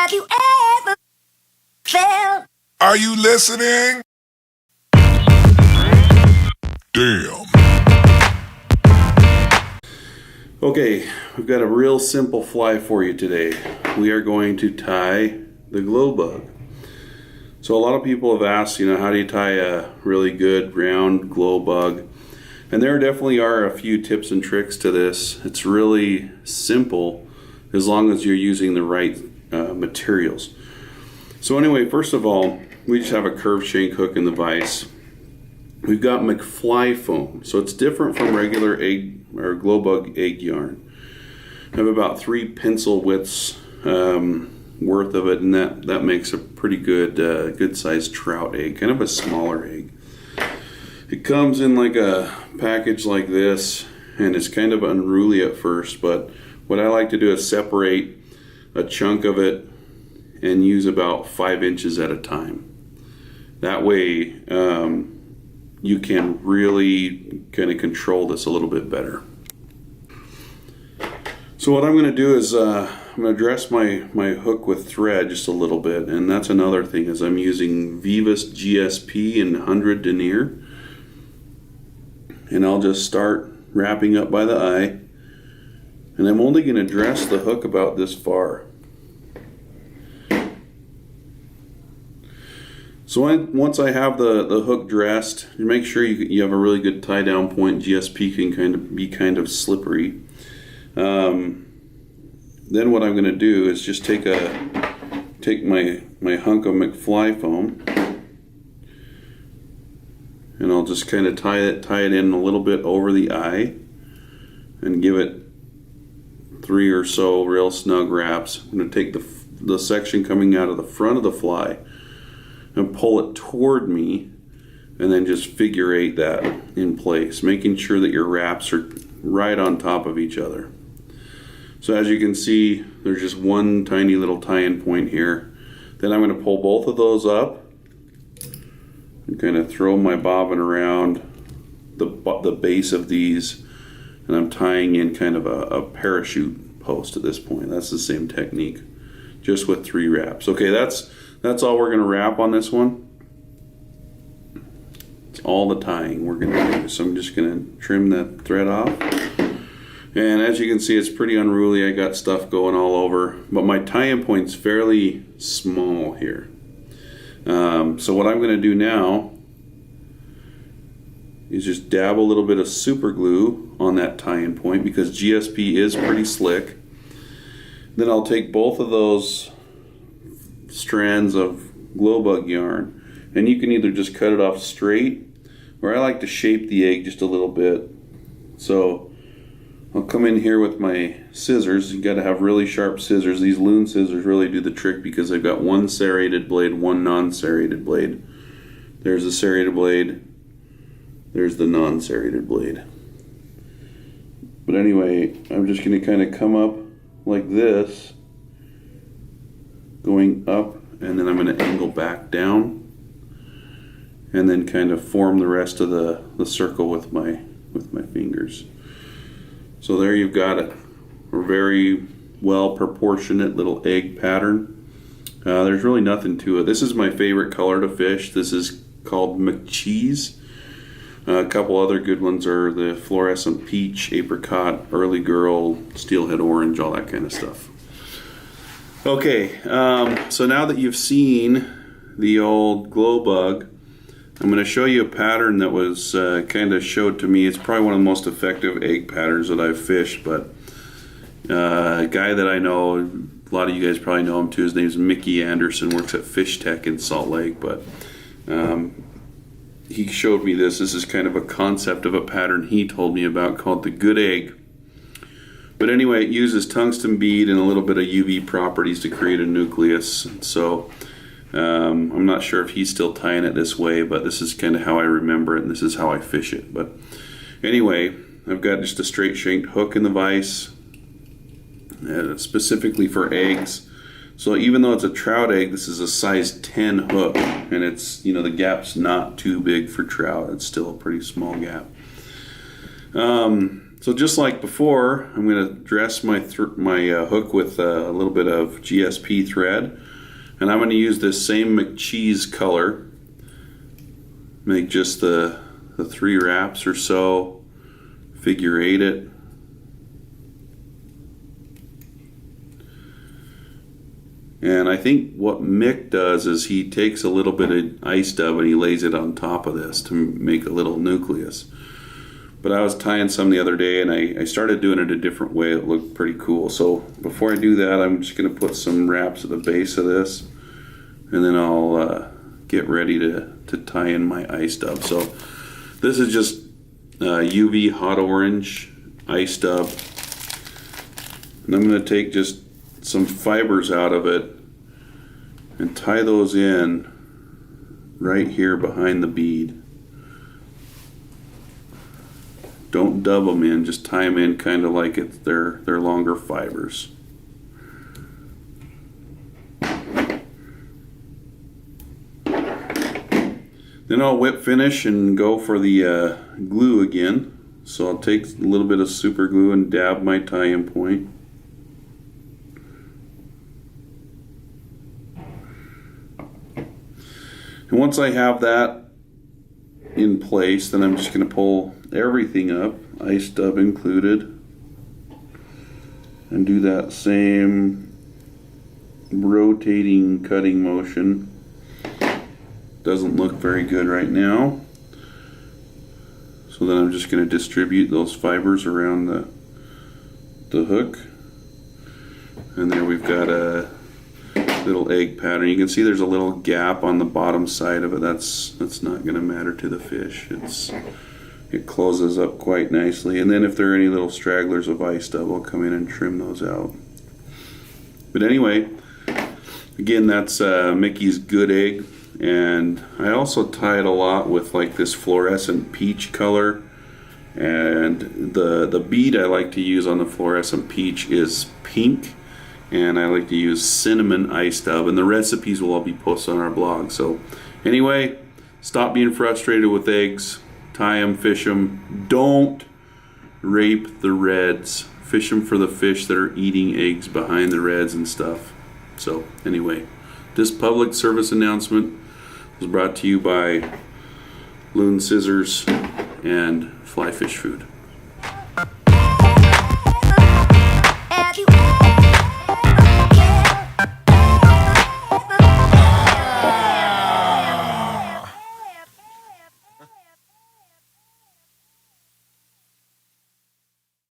Have you ever felt? Are you listening? Damn. Okay, we've got a real simple fly for you today. We are going to tie the glow bug. So a lot of people have asked, how do you tie a really good round glow bug? And there definitely are a few tips and tricks to this. It's really simple as long as you're using the right materials. So anyway, first of all, we just have a curved shank hook in the vise. We've got McFly foam, so it's different from regular egg or glow bug egg yarn. I have about 3 pencil widths worth of it, and that makes a pretty good sized trout egg, kind of a smaller egg. It comes in like a package like this, and it's kind of unruly at first, but what I like to do is separate a chunk of it and use about 5 inches at a time. That way you can really kind of control this a little bit better. So what I'm going to do is I'm going to dress my hook with thread just a little bit, and that's another thing is I'm using Vivus GSP in 100 denier, and I'll just start wrapping up by the eye, and I'm only going to dress the hook about this far. So once I have the hook dressed, you make sure you have a really good tie down point. GSP can be kind of slippery. Then what I'm going to do is just take my hunk of McFly foam, and I'll just kind of tie it in a little bit over the eye and give it 3 or so real snug wraps. I'm going to take the section coming out of the front of the fly and pull it toward me, and then just figure 8 that in place, making sure that your wraps are right on top of each other. So as you can see, there's just one tiny little tie-in point here. Then I'm going to pull both of those up and kind of throw my bobbin around the base of these, and I'm tying in kind of a parachute post at this point. That's the same technique, just with 3 wraps. Okay, that's all we're going to wrap on this one. It's all the tying we're going to do. So I'm just going to trim that thread off. And as you can see, it's pretty unruly. I got stuff going all over, but my tie-in point's fairly small here. So what I'm going to do now is just dab a little bit of super glue on that tie-in point because GSP is pretty slick. Then I'll take both of those strands of glow bug yarn, and you can either just cut it off straight, or I like to shape the egg just a little bit. So I'll come in here with my scissors. You got to have really sharp scissors. These loon scissors really do the trick because they've got one serrated blade, one non-serrated blade. There's the serrated blade, there's the non-serrated blade. But anyway, I'm just going to kind of come up like this, going up, and then I'm going to angle back down, and then kind of form the rest of the circle with my fingers. So there you've got it, a very well proportionate little egg pattern. There's really nothing to it. This is my favorite color to fish. This is called McCheese. A couple other good ones are the fluorescent peach, apricot, early girl, steelhead orange, all that kind of stuff. Okay, so now that you've seen the old glow bug, I'm going to show you a pattern that was kind of showed to me. It's probably one of the most effective egg patterns that I've fished, but a guy that I know, a lot of you guys probably know him too, his name's Mickey Anderson, works at Fish Tech in Salt Lake, but he showed me this. This is kind of a concept of a pattern he told me about called the good egg. But anyway, it uses tungsten bead and a little bit of UV properties to create a nucleus. So I'm not sure if he's still tying it this way, but this is kind of how I remember it, and this is how I fish it. But anyway, I've got just a straight shanked hook in the vise, specifically for eggs. So even though it's a trout egg, this is a size 10 hook, and it's, the gap's not too big for trout. It's still a pretty small gap. So just like before, I'm going to dress my hook with a little bit of GSP thread, and I'm going to use this same McCheese color. Make just the 3 wraps or so, figure 8 it. And I think what Mick does is he takes a little bit of ice dub and he lays it on top of this to make a little nucleus. But I was tying some the other day and I started doing it a different way. It looked pretty cool. So before I do that, I'm just going to put some wraps at the base of this, and then I'll get ready to tie in my ice dub. So this is just UV hot orange ice dub. And I'm going to take just some fibers out of it and tie those in right here behind the bead. Don't dub them in, just tie them in kind of like they're longer fibers. Then I'll whip finish and go for the glue again. So I'll take a little bit of super glue and dab my tie-in point. And once I have that in place, then I'm just going to pull everything up, ice dub included, and do that same rotating cutting motion. Doesn't look very good right now. So then I'm just going to distribute those fibers around the hook. And there we've got a little egg pattern. You can see there's a little gap on the bottom side of it. That's not going to matter to the fish. It closes up quite nicely. And then if there are any little stragglers of ice dub, I'll come in and trim those out. But anyway, again, that's Mickey's Good Egg. And I also tie it a lot with like this fluorescent peach color. And the bead I like to use on the fluorescent peach is pink. And I like to use cinnamon ice dub, and the recipes will all be posted on our blog. So anyway, stop being frustrated with eggs, tie them, fish them. Don't rape the reds. Fish them for the fish that are eating eggs behind the reds and stuff. So anyway, this public service announcement was brought to you by Loon Scissors and Fly Fish Food.